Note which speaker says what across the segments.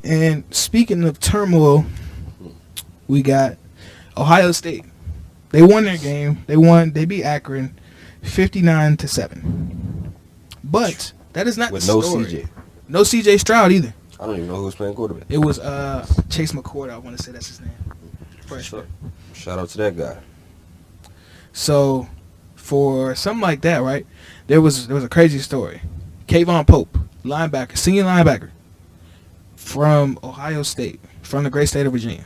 Speaker 1: And speaking of turmoil, we got Ohio State. They won their game. They beat Akron 59-7. But that is not
Speaker 2: with
Speaker 1: the
Speaker 2: no
Speaker 1: story.
Speaker 2: CJ.
Speaker 1: No CJ Stroud either.
Speaker 2: I don't even know who was playing quarterback.
Speaker 1: It was Chase McCord. I want to say that's his name.
Speaker 2: Sure. Shout out to that guy.
Speaker 1: So, for something like that, right? There was a crazy story. K'Vaughn Pope, linebacker, senior linebacker from Ohio State, from the great state of Virginia,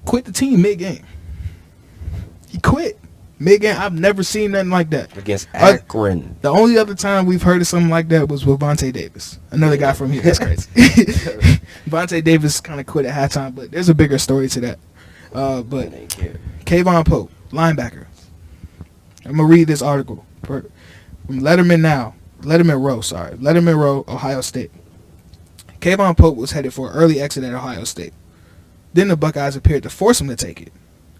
Speaker 1: quit the team mid-game. He quit mid-game. I've never seen nothing like that.
Speaker 2: Against Akron.
Speaker 1: The only other time we've heard of something like that was with Vontae Davis, another guy from here. That's crazy. Vontae Davis kind of quit at halftime, but there's a bigger story to that. But K'Vaughn Pope, linebacker. I'm going to read this article from Letterman Row, Ohio State. K'Vaughn Pope was headed for an early exit at Ohio State. Then the Buckeyes appeared to force him to take it.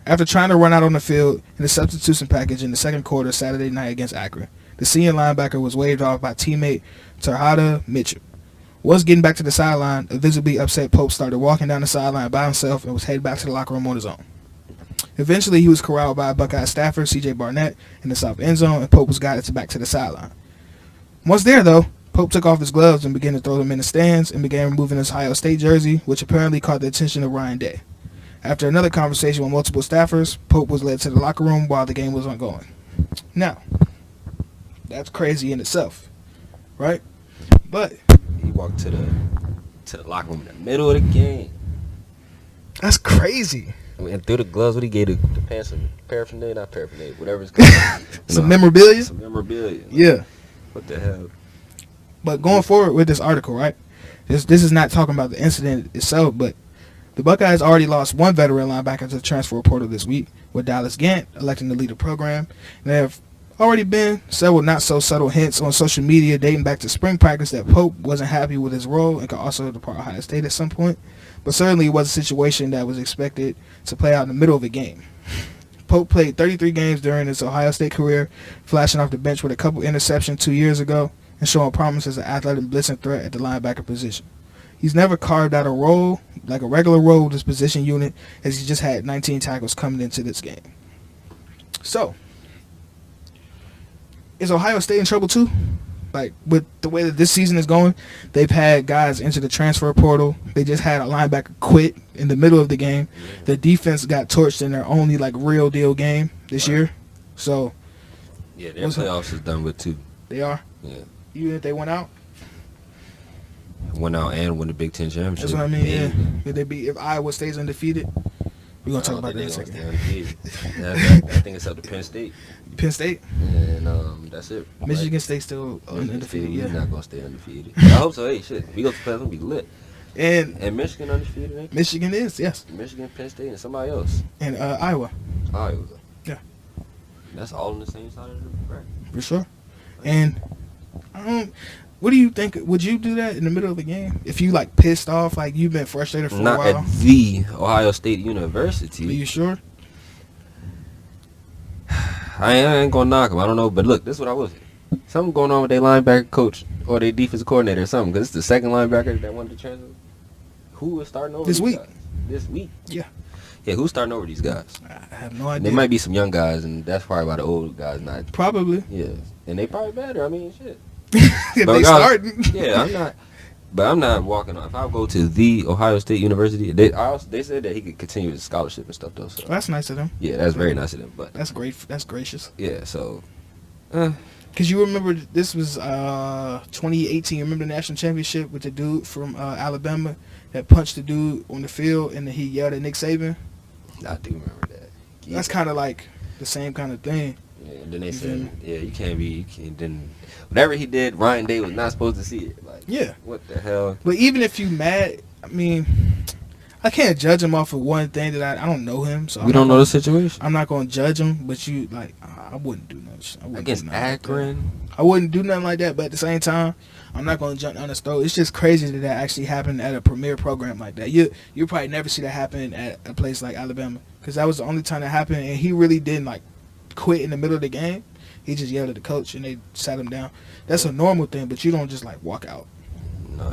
Speaker 1: After trying to run out on the field in the substitution package in the second quarter Saturday night against Akron, the senior linebacker was waved off by teammate Terhada Mitchell. Once getting back to the sideline, a visibly upset Pope started walking down the sideline by himself and was headed back to the locker room on his own. Eventually, he was corralled by a Buckeye staffer, C.J. Barnett, in the south end zone, and Pope was guided back to the sideline. Once there, though, Pope took off his gloves and began to throw them in the stands and began removing his Ohio State jersey, which apparently caught the attention of Ryan Day. After another conversation with multiple staffers, Pope was led to the locker room while the game was ongoing. Now, that's crazy in itself, right? But
Speaker 2: he walked to the locker room in the middle of the game.
Speaker 1: That's crazy.
Speaker 2: I mean, through the gloves, what he gave the pants, some paraphernalia, not paraphernalia, whatever it's called.
Speaker 1: Some memorabilia?
Speaker 2: Some memorabilia.
Speaker 1: Yeah.
Speaker 2: What the hell?
Speaker 1: But going forward with this article, right? This is not talking about the incident itself, but the Buckeyes already lost one veteran linebacker to the transfer portal this week, with Dallas Gant electing to lead the program. And there have already been several not-so-subtle hints on social media dating back to spring practice that Pope wasn't happy with his role and could also depart Ohio State at some point. But certainly it was a situation that was expected to play out in the middle of a game. Pope played 33 games during his Ohio State career, flashing off the bench with a couple interceptions 2 years ago and showing promise as an athletic blitzing threat at the linebacker position. He's never carved out a role, like a regular role with his position unit, as he just had 19 tackles coming into this game. So, is Ohio State in trouble too? Like, with the way that this season is going, they've had guys into the transfer portal. They just had a linebacker quit in the middle of the game. The defense got torched in their only, like, real deal game this year. So,
Speaker 2: yeah, their playoffs is done with too.
Speaker 1: They are?
Speaker 2: Yeah.
Speaker 1: Even if they went out?
Speaker 2: Went out and won the Big Ten championship.
Speaker 1: That's what I mean, yeah. If Iowa stays undefeated, we're going to talk about that in a second.
Speaker 2: I think it's up to Penn State.
Speaker 1: Penn State?
Speaker 2: And that's it.
Speaker 1: Michigan State still undefeated, yeah.
Speaker 2: We're not going to stay undefeated. I hope so. Hey, shit. We go to play, it's going to be lit. And Michigan undefeated, ain't
Speaker 1: Michigan is, yes.
Speaker 2: Michigan, Penn State, and somebody else.
Speaker 1: And Iowa.
Speaker 2: Iowa.
Speaker 1: Yeah.
Speaker 2: That's all on the same side of the bracket.
Speaker 1: For sure. And what do you think? Would you do that in the middle of the game? If you, like, pissed off, like, you've been frustrated for a while?
Speaker 2: Not at the Ohio State University.
Speaker 1: Are you sure?
Speaker 2: I ain't going to knock him. I don't know. But look, this is what I will say. Something going on with their linebacker coach or their defensive coordinator or something. Because it's the second linebacker that wanted to transfer. Who is starting over
Speaker 1: this week?
Speaker 2: Guys? This week?
Speaker 1: Yeah.
Speaker 2: Yeah, who's starting over these guys?
Speaker 1: I have no idea.
Speaker 2: There might be some young guys, and that's probably why the old guys not.
Speaker 1: Probably.
Speaker 2: Yeah. And they probably better. I mean, shit.
Speaker 1: If they starting.
Speaker 2: Yeah, I'm not. But I'm not walking on. If I go to the Ohio State University, they said that he could continue his scholarship and stuff though. So
Speaker 1: that's nice of them.
Speaker 2: Yeah, that's very nice of them. But
Speaker 1: that's great. That's gracious.
Speaker 2: Yeah. So.
Speaker 1: Because you remember this was 2018. Remember the national championship with the dude from Alabama that punched the dude on the field and then he yelled at Nick Saban.
Speaker 2: I do remember that. Yeah.
Speaker 1: That's kind of like the same kind of thing.
Speaker 2: Yeah, and then they said, you can't. Then whatever he did, Ryan Day was not supposed to see it. Like,
Speaker 1: yeah.
Speaker 2: What the hell?
Speaker 1: But even if you mad, I mean, I can't judge him off of one thing that I don't know him. So
Speaker 2: we don't know the situation.
Speaker 1: I'm not going to judge him, but you, like, I wouldn't do nothing.
Speaker 2: Against Akron?
Speaker 1: I wouldn't do nothing like that, but at the same time, I'm not going to jump down his throat. It's just crazy that actually happened at a premier program like that. You probably never see that happen at a place like Alabama because that was the only time that happened, and he really didn't, like, quit in the middle of the game. He just yelled at the coach, and they sat him down. That's a normal thing, but you don't just, like, walk out.